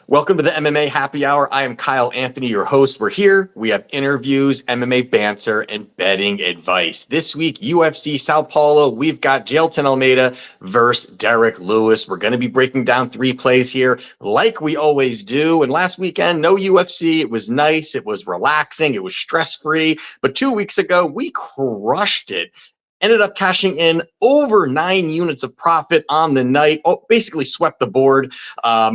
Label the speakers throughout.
Speaker 1: Welcome to the MMA Happy Hour. I am Kyle Anthony, your host. We're here. We have interviews, MMA banter, and betting advice. This week, UFC Sao Paulo, we've got Jailton Almeida versus Derrick Lewis. We're going to be breaking down three plays here like we always do. And last weekend, no UFC. It was nice. It was relaxing. It was stress-free. But 2 weeks ago, we crushed it. Ended up cashing in over 9 units of profit on the night. Oh, basically swept the board.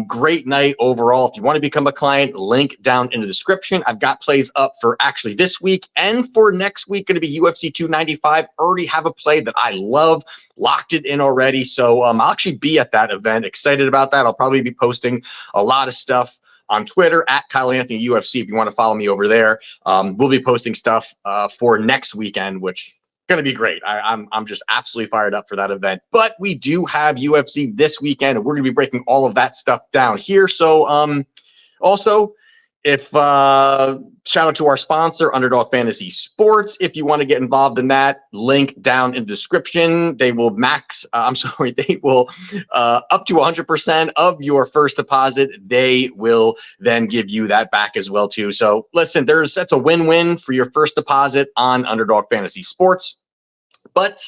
Speaker 1: Great night overall. If you want to become a client, link down in the description. I've got plays up for actually this week and for next week. Going to be UFC 295. Already have a play that I love. Locked it in already. So I'll actually be at that event. Excited about that. I'll probably be posting a lot of stuff on Twitter at Kyle Anthony UFC if you want to follow me over there. We'll be posting stuff for next weekend, which going to be great. I'm just absolutely fired up for that event. But we do have UFC this weekend, and we're going to be breaking all of that stuff down here. So also, if shout out to our sponsor, Underdog Fantasy Sports. If you want to get involved in that, link down in the description. They will they will up to 100% of your first deposit. They will then give you that back as well too. So listen, that's a win-win for your first deposit on Underdog Fantasy Sports. But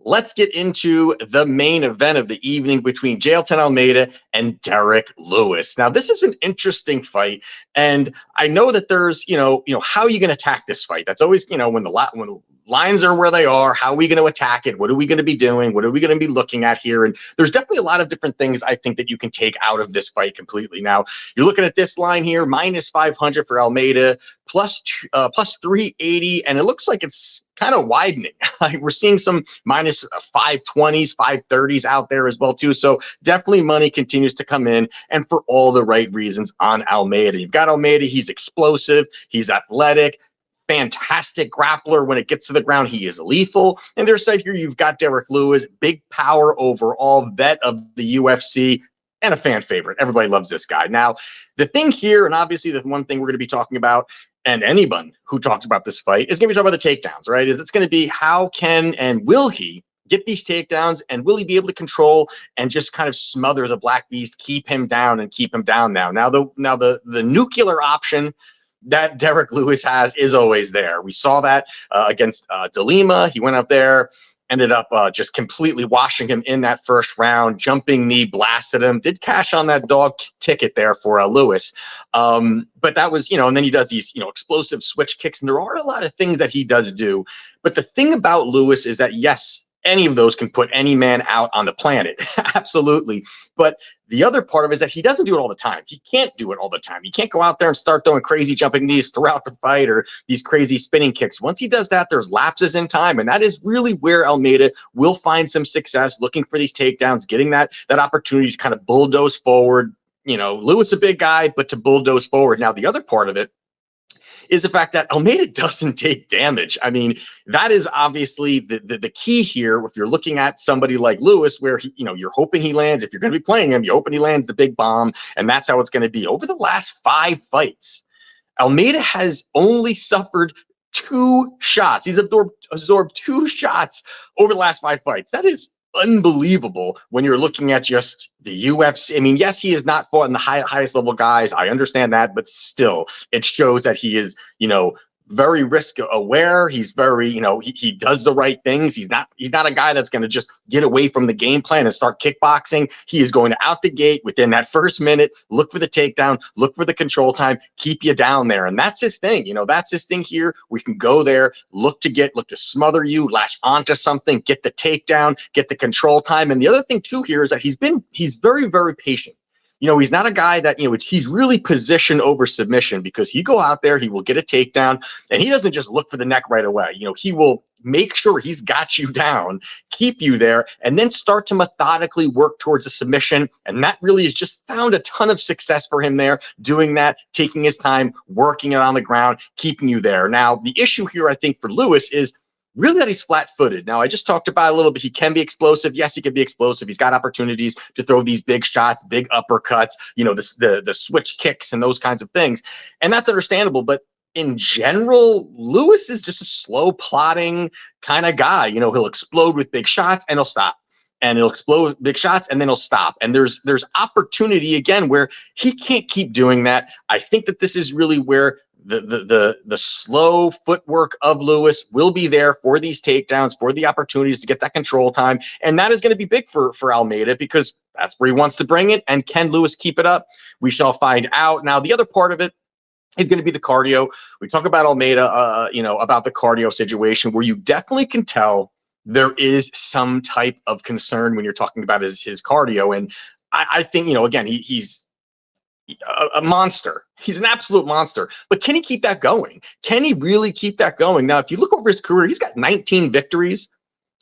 Speaker 1: let's get into the main event of the evening between Jailton Almeida and Derrick Lewis. Now, this is an interesting fight, and I know that there's, how are you going to attack this fight? That's always, when the lines are where they are, how are we going to attack it? What are we going to be doing? What are we going to be looking at here? And there's definitely a lot of different things I think that you can take out of this fight completely. Now, you're looking at this line here, minus 500 for Almeida, plus 380, and it looks like it's kind of widening. We're seeing some minus 520s, 530s out there as well too. So definitely money continues to come in, and for all the right reasons on Almeida. You've got Almeida, he's explosive, he's athletic, fantastic grappler. When it gets to the ground, he is lethal. And there's side here, you've got Derrick Lewis, big power overall, vet of the UFC, and a fan favorite. Everybody loves this guy. Now, the thing here, and obviously the one thing we're going to be talking about, and anyone who talks about this fight, is going to be talking about the takedowns, right? It's going to be how can and will he get these takedowns, and will he be able to control and just kind of smother the Black Beast, keep him down and keep him down now. Now the nuclear option that Derrick Lewis has is always there. We saw that against De Lima. He went up there, ended up just completely washing him in that first round. Jumping knee blasted him. Did cash on that dog ticket there for Lewis. But that was, and then he does these, explosive switch kicks. And there are a lot of things that he does do. But the thing about Lewis is that, yes, any of those can put any man out on the planet. Absolutely. But the other part of it is that he doesn't do it all the time. He can't do it all the time. He can't go out there and start throwing crazy jumping knees throughout the fight or these crazy spinning kicks. Once he does that, there's lapses in time. And that is really where Almeida will find some success, looking for these takedowns, getting that opportunity to kind of bulldoze forward. Lewis a big guy, but to bulldoze forward. Now, the other part of it is the fact that Almeida doesn't take damage. I mean, that is obviously the key here. If you're looking at somebody like Lewis, where you're hoping he lands, if you're going to be playing him, you're hoping he lands the big bomb, and that's how it's going to be. Over the last 5 fights, Almeida has only suffered 2 shots. He's absorbed 2 shots over the last 5 fights. That is unbelievable when you're looking at just the UFC. I mean, yes, he has not fought in the highest level guys. I understand that, but still, it shows that he is, very risk aware. He's very, he does the right things. He's not a guy that's going to just get away from the game plan and start kickboxing. He is going to out the gate within that first minute, look for the takedown, look for the control time, keep you down there. And that's his thing. That's his thing here. We can go there, look to smother you, lash onto something, get the takedown, get the control time. And the other thing too here is that he's very, very patient. He's not a guy that, he's really position over submission, because he go out there, he will get a takedown, and he doesn't just look for the neck right away. He will make sure he's got you down, keep you there, and then start to methodically work towards a submission. And that really has just found a ton of success for him there, doing that, taking his time, working it on the ground, keeping you there. Now, the issue here, I think, for Lewis is really that he's flat-footed. Now, I just talked about a little bit. He can be explosive. Yes, he can be explosive. He's got opportunities to throw these big shots, big uppercuts, the switch kicks and those kinds of things. And that's understandable. But in general, Lewis is just a slow, plodding kind of guy. He'll explode with big shots and he'll stop. and it'll explode big shots, and then he'll stop. And there's opportunity again where he can't keep doing that. I think that this is really where the slow footwork of Lewis will be there for these takedowns, for the opportunities to get that control time. And that is going to be big for Almeida, because that's where he wants to bring it. And can Lewis keep it up? We shall find out. Now, the other part of it is going to be the cardio. We talk about Almeida, about the cardio situation, where you definitely can tell there is some type of concern when you're talking about his cardio. And I think, again, he's a monster. He's an absolute monster. But can he keep that going? Can he really keep that going? Now, if you look over his career, he's got 19 victories.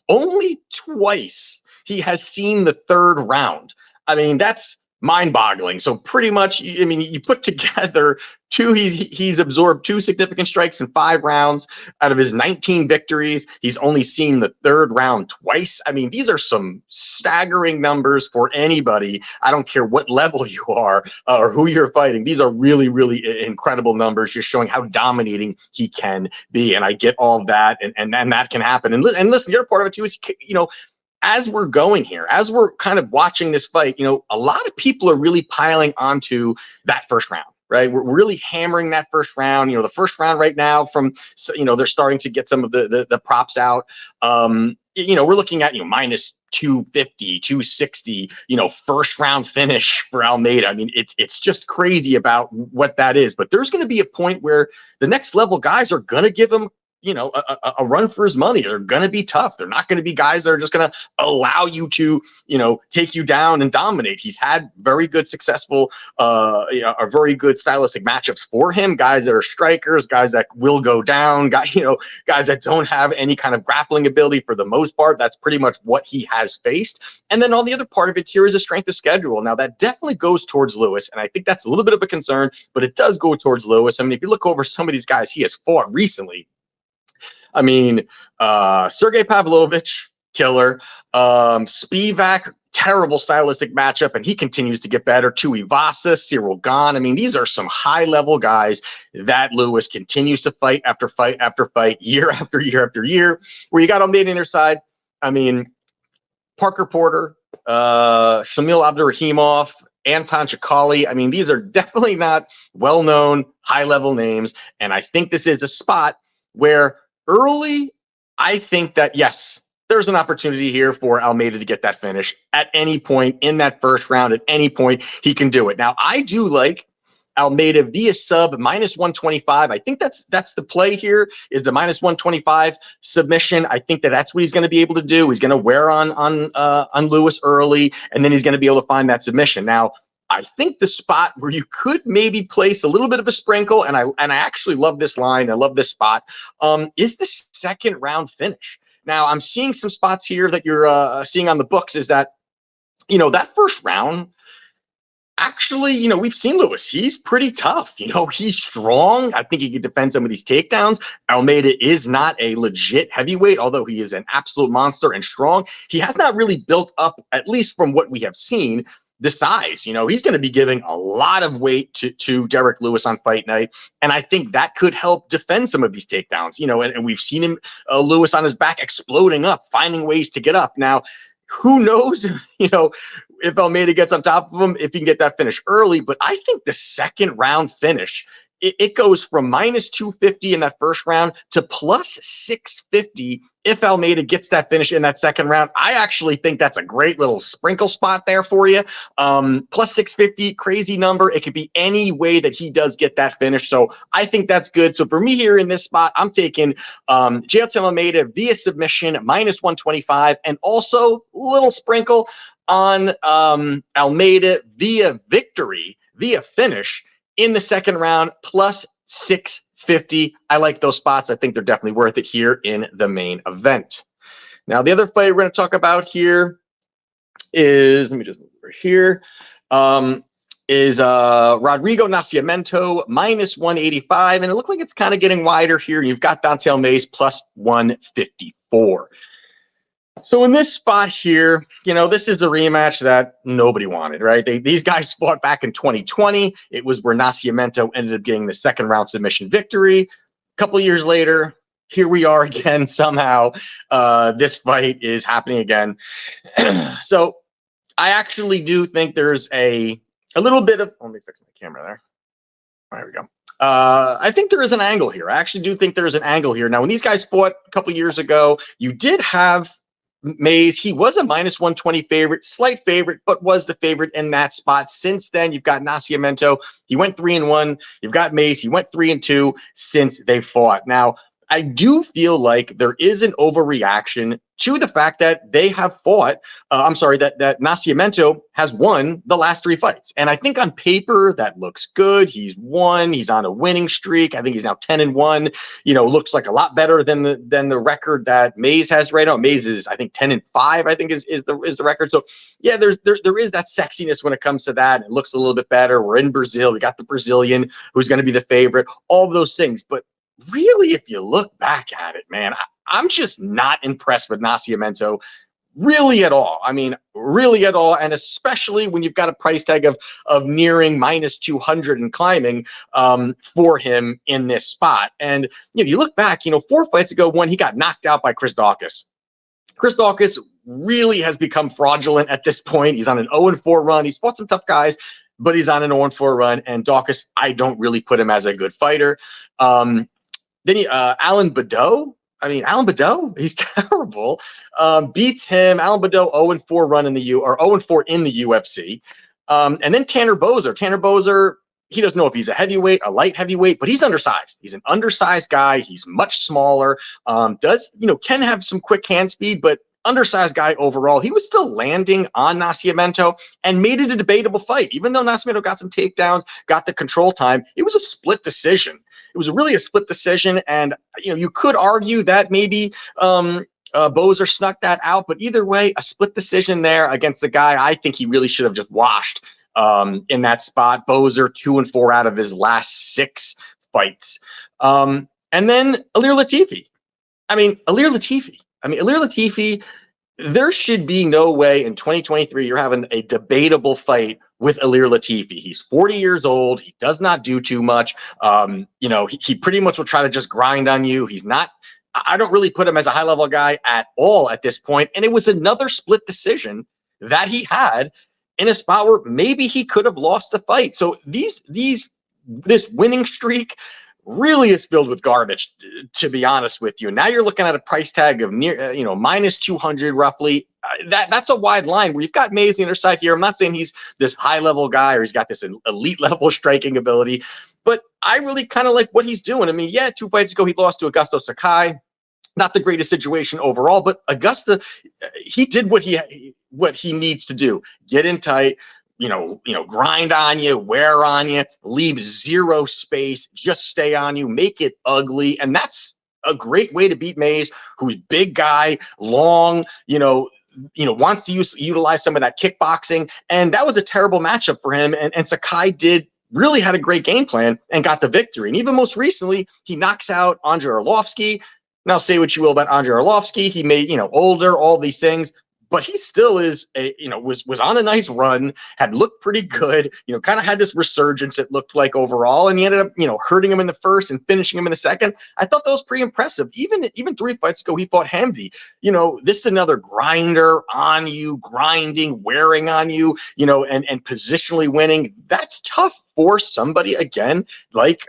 Speaker 1: Only twice he has seen the third round. I mean, that's mind-boggling. So pretty much, I mean, you put together he's absorbed 2 significant strikes in 5 rounds. Out of his 19 victories, he's only seen the third round twice. I mean, these are some staggering numbers for anybody. I don't care what level you are or who you're fighting. These are really, really incredible numbers, just showing how dominating he can be. And I get all of that, and that can happen. And listen, the other part of it too is, as we're going here, as we're kind of watching this fight, a lot of people are really piling onto that first round, right? We're really hammering that first round. The first round right now they're starting to get some of the props out. We're looking at, minus 250, 260, first round finish for Almeida. I mean, it's just crazy about what that is. But there's going to be a point where the next level guys are going to give him a run for his money. They're going to be tough. They're not going to be guys that are just going to allow you to, take you down and dominate. He's had very good, successful, very good stylistic matchups for him. Guys that are strikers, guys that will go down, guys that don't have any kind of grappling ability for the most part. That's pretty much what he has faced. And then all the other part of it here is a strength of schedule. Now that definitely goes towards Lewis. And I think that's a little bit of a concern, but it does go towards Lewis. I mean, if you look over some of these guys he has fought recently, I mean, Sergey Pavlovich, killer. Spivak, terrible stylistic matchup, and he continues to get better. Tuivasa, Cyril Gane. I mean, these are some high-level guys that Lewis continues to fight after fight after fight, year after year after year. Where you got Almeida on their side, I mean, Parker Porter, Shamil Abdurrahimov, Anton Chikali. I mean, these are definitely not well-known, high-level names, and I think this is a spot where early, I think that, yes, there's an opportunity here for Almeida to get that finish at any point in that first round. At any point, he can do it. Now, I do like Almeida via sub minus 125. I think that's the play here, is the minus 125 submission. I think that's what he's going to be able to do. He's going to wear on Lewis early, and then he's going to be able to find that submission. Now, I think the spot where you could maybe place a little bit of a sprinkle, and I actually love this line, I love this spot, is the second round finish. Now, I'm seeing some spots here that you're seeing on the books, is that, that first round, actually, we've seen Lewis. He's pretty tough. He's strong. I think he can defend some of these takedowns. Almeida is not a legit heavyweight, although he is an absolute monster and strong. He has not really built up, at least from what we have seen, the size. He's going to be giving a lot of weight to Derrick Lewis on fight night. And I think that could help defend some of these takedowns, and we've seen him, Lewis on his back, exploding up, finding ways to get up. Now, who knows, if Almeida gets on top of him, if he can get that finish early. But I think the second round finish, it goes from minus 250 in that first round to plus 650 if Almeida gets that finish in that second round. I actually think that's a great little sprinkle spot there for you. Plus 650, crazy number. It could be any way that he does get that finish. So I think that's good. So for me here in this spot, I'm taking Jailton Almeida via submission, minus 125, and also a little sprinkle on Almeida via victory, via finish, in the second round, plus 650. I like those spots. I think they're definitely worth it here in the main event. Now, the other fight we're going to talk about here is, let me just move over here, is Rodrigo Nascimento, minus 185. And it looks like it's kind of getting wider here. You've got Dante Almeida plus 154. So in this spot here, this is a rematch that nobody wanted, right? These guys fought back in 2020. It was where Nascimento ended up getting the second round submission victory. A couple years later, here we are again. Somehow, this fight is happening again. So I actually do think there's a little bit of, let me fix my camera there. There we go. I think there is an angle here. I actually do think there's an angle here. Now, when these guys fought a couple years ago, you did have Mays. He was a minus 120 favorite, slight favorite, but was the favorite in that spot. Since then, you've got Nascimento. He went 3-1. You've got Mays. He went 3-2 since they fought. Now, I do feel like there is an overreaction to the fact that they have fought. That Nascimento has won the last 3 fights. And I think on paper that looks good. He's won. He's on a winning streak. I think he's now 10-1. Looks like a lot better than the record that Mays has right now. Mays is, I think, 10-5, I think is the record. So yeah, there is that sexiness when it comes to that. It looks a little bit better. We're in Brazil. We got the Brazilian who's going to be the favorite, all of those things. But really, if you look back at it, man, I'm just not impressed with Nascimento really at all. I mean, really at all. And especially when you've got a price tag of nearing minus 200 and climbing for him in this spot. And you look back, 4 fights ago when he got knocked out by Chris Daukaus. Chris Daukaus really has become fraudulent at this point. He's on an 0-4 run. He's fought some tough guys, but he's on an 0-4 run. And Daukaus, I don't really put him as a good fighter. Then Alan Badeau. I mean, Alan Badeau, he's terrible. Beats him. Alan Badeau 0-4 run in the 0-4 in the UFC. And then Tanner Boser. Tanner Boser, he doesn't know if he's a heavyweight, a light heavyweight, but he's undersized. He's an undersized guy. He's much smaller. Can have some quick hand speed, but undersized guy overall. He was still landing on Nascimento and made it a debatable fight. Even though Nascimento got some takedowns, got the control time, it was a split decision. It was really a split decision, and you could argue that maybe Boser snuck that out, but either way, a split decision there against the guy I think he really should have just washed in that spot. Boser 2-4 out of his last 6 fights, and then Ilir Latifi. Ilir Latifi. There should be no way in 2023 you're having a debatable fight with Ilir Latifi. He's 40 years old. He does not do too much. He pretty much will try to just grind on you. He's not, I don't really put him as a high level guy at all at this point. And it was another split decision that he had in a spot where maybe he could have lost the fight. So this winning streak really is filled with garbage, to be honest with you. Now you're looking at a price tag of near, minus 200 roughly. That's a wide line where you've got Mays on the other side here. I'm not saying he's this high level guy or he's got this elite level striking ability, but I really kind of like what he's doing. 2 fights ago, he lost to Augusto Sakai. Not the greatest situation overall, but Augusta, he did what he needs to do. Get in tight, grind on you, wear on you, leave zero space, just stay on you, make it ugly. And that's a great way to beat Mays, who's big guy, long, wants to utilize some of that kickboxing. And that was a terrible matchup for him. And Sakai really had a great game plan and got the victory. And even most recently, he knocks out Andrei Arlovski. Now, say what you will about Andrei Arlovski. He made, older, all these things. But he still is was on a nice run, had looked pretty good, kind of had this resurgence, it looked like overall, and he ended up, hurting him in the first and finishing him in the second. I thought that was pretty impressive. Even 3 fights ago, he fought Hamdi. This is another grinder on you, grinding, wearing on you, and positionally winning. That's tough for somebody again like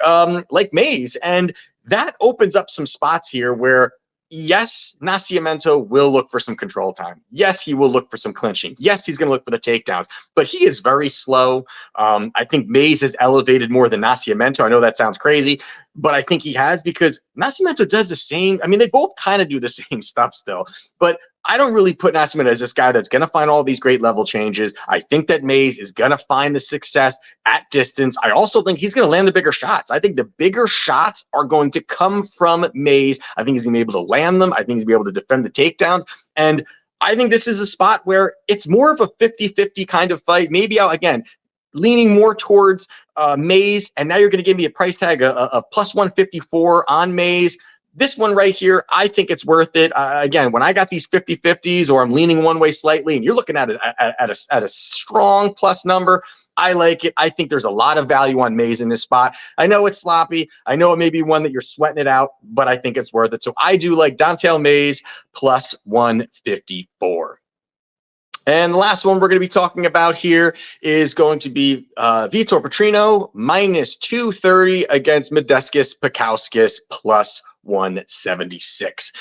Speaker 1: Mays, and that opens up some spots here where, yes, Nascimento will look for some control time. Yes, he will look for some clinching. Yes, he's going to look for the takedowns, but he is very slow. I think Mays has elevated more than Nascimento. I know that sounds crazy, but I think he has, because Nascimento does the same. They both kind of do the same stuff still, but I don't really put Nascimento as this guy that's going to find all these great level changes. I think that Mays is going to find the success at distance. I also think he's going to land the bigger shots. I think the bigger shots are going to come from Mays. I think he's going to be able to land them. I think he's going to be able to defend the takedowns. And I think this is a spot where it's more of a 50-50 kind of fight. Maybe again, leaning more towards Mays. And now you're going to give me a price tag of plus 154 on Mays. This one right here, I think it's worth it. Again, when I got these 50-50s or I'm leaning one way slightly and you're looking at it at a strong plus number, I like it. I think there's a lot of value on Mays in this spot. I know it's sloppy. I know it may be one that you're sweating it out, but I think it's worth it. So I do like Don'Tale Mays plus 154. And the last one we're going to be talking about here is going to be Vitor Petrino minus 230 against Modestas Pakauskas plus 176.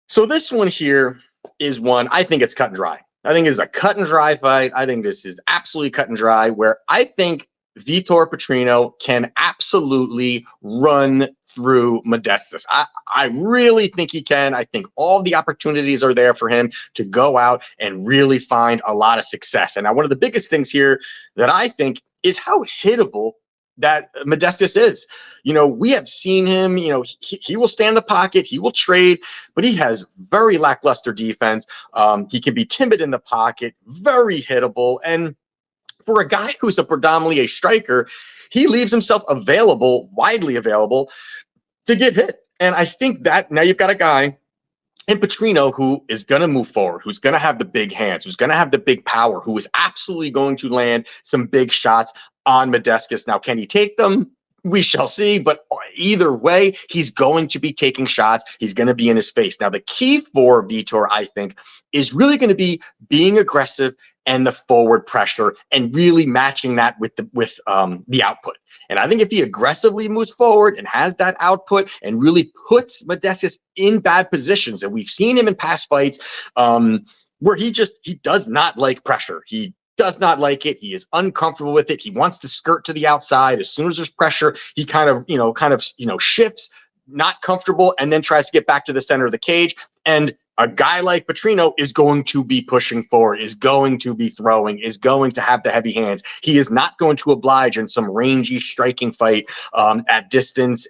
Speaker 1: So this one here is one, I think it's cut and dry. I think it's a cut and dry fight. I think this is absolutely cut and dry, where I think Vitor Petrino can absolutely run through Modestas. I really think he can. I think all the opportunities are there for him to go out and really find a lot of success. And now one of the biggest things here that I think is how hittable that Modestas is. You know, we have seen him, you know, he will stand in the pocket, he will trade, but he has very lackluster defense. He can be timid in the pocket, very hittable. And for a guy who's predominantly a striker, he leaves himself available, widely available to get hit. And I think that now you've got a guy in Petrino who is going to move forward, who's going to have the big hands, who's going to have the big power, who is absolutely going to land some big shots on Modestas. Now, can he take them? We shall see, but either way, he's going to be taking shots. He's going to be in his face. Now, the key for Vitor, I think, is really going to be being aggressive and the forward pressure and really matching that with the output. And I think if he aggressively moves forward and has that output and really puts Modestas in bad positions, and we've seen him in past fights where he does not like pressure. He does not like it. He is uncomfortable with it. He wants to skirt to the outside. As soon as there's pressure, he kind of shifts, not comfortable, and then tries to get back to the center of the cage. And a guy like Petrino is going to be pushing forward, is going to be throwing, is going to have the heavy hands. He is not going to oblige in some rangy striking fight at distance.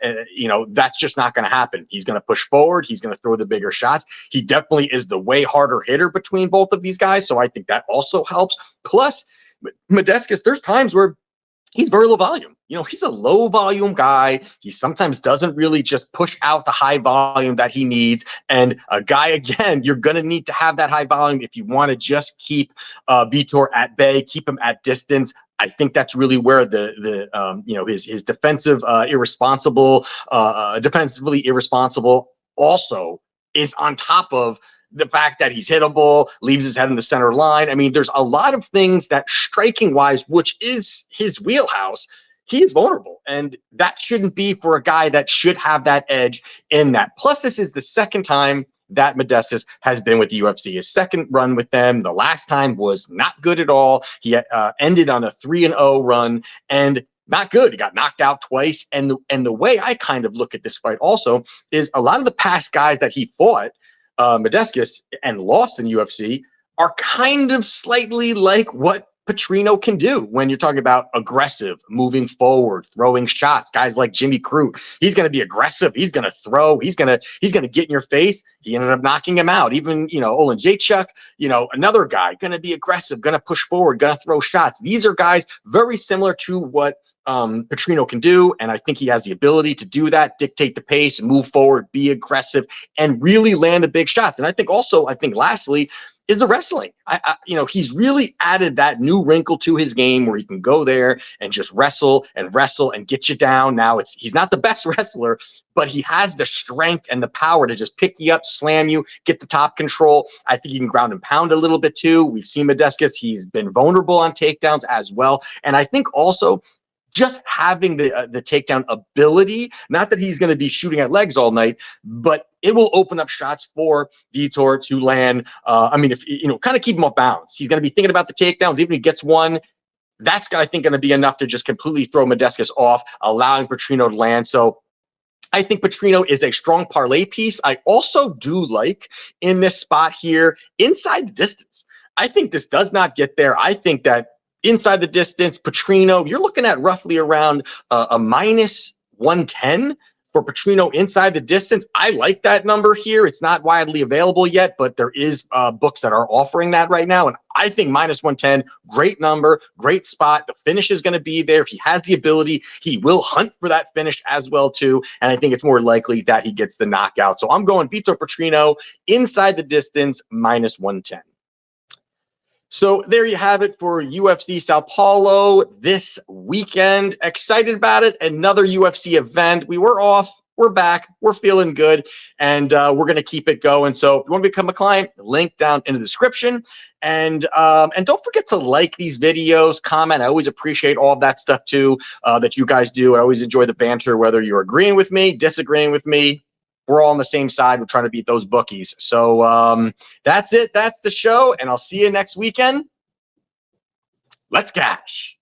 Speaker 1: That's just not going to happen. He's going to push forward. He's going to throw the bigger shots. He definitely is the way harder hitter between both of these guys. So I think that also helps. Plus, Modestas, there's times where he's very low volume. He's a low volume guy. He sometimes doesn't really just push out the high volume that he needs. And a guy, again, you're going to need to have that high volume if you want to just keep Vitor at bay, keep him at distance. I think that's really where his defensively irresponsible also is on top of the fact that he's hittable, leaves his head in the center line. I mean, there's a lot of things that striking wise, which is his wheelhouse, he is vulnerable. And that shouldn't be for a guy that should have that edge in that. Plus, this is the second time that Modestas has been with the UFC. His second run with them, the last time was not good at all. He ended on a 3-0 run and not good. He got knocked out twice. And the way I kind of look at this fight also is a lot of the past guys that he fought, Modestas, and lost in UFC are kind of slightly like what Petrino can do when you're talking about aggressive, moving forward, throwing shots. Guys like Jimmy Crute, he's going to be aggressive. He's going to throw. He's going to get in your face. He ended up knocking him out. Even, Olin Jacek, another guy, going to be aggressive, going to push forward, going to throw shots. These are guys very similar to what Petrino can do, and I think he has the ability to do that, dictate the pace, move forward, be aggressive, and really land the big shots. And I think lastly is the wrestling. He's really added that new wrinkle to his game where he can go there and just wrestle and get you down. Now he's not the best wrestler, but he has the strength and the power to just pick you up, slam you, get the top control. I think he can ground and pound a little bit too. We've seen Modestas. He's been vulnerable on takedowns as well. And I think also just having the takedown ability, not that he's going to be shooting at legs all night, but it will open up shots for Vitor to land. If kind of keep him off balance. He's going to be thinking about the takedowns. Even if he gets one, that's, I think, going to be enough to just completely throw Modestas off, allowing Petrino to land. So I think Petrino is a strong parlay piece. I also do like in this spot here, inside the distance. I think this does not get there. I think that inside the distance, Petrino, you're looking at roughly around a minus 110 for Petrino inside the distance. I like that number here. It's not widely available yet, but there is books that are offering that right now. And I think minus 110, great number, great spot. The finish is going to be there. He has the ability. He will hunt for that finish as well, too. And I think it's more likely that he gets the knockout. So I'm going Vitor Petrino inside the distance, minus 110. So there you have it for UFC Sao Paulo this weekend. Excited about it. Another UFC event. We were off. We're back. We're feeling good. And we're going to keep it going. So if you want to become a client, link down in the description. And don't forget to like these videos, comment. I always appreciate all of that stuff too that you guys do. I always enjoy the banter, whether you're agreeing with me, disagreeing with me. We're all on the same side. We're trying to beat those bookies. So that's it. That's the show. And I'll see you next weekend. Let's cash.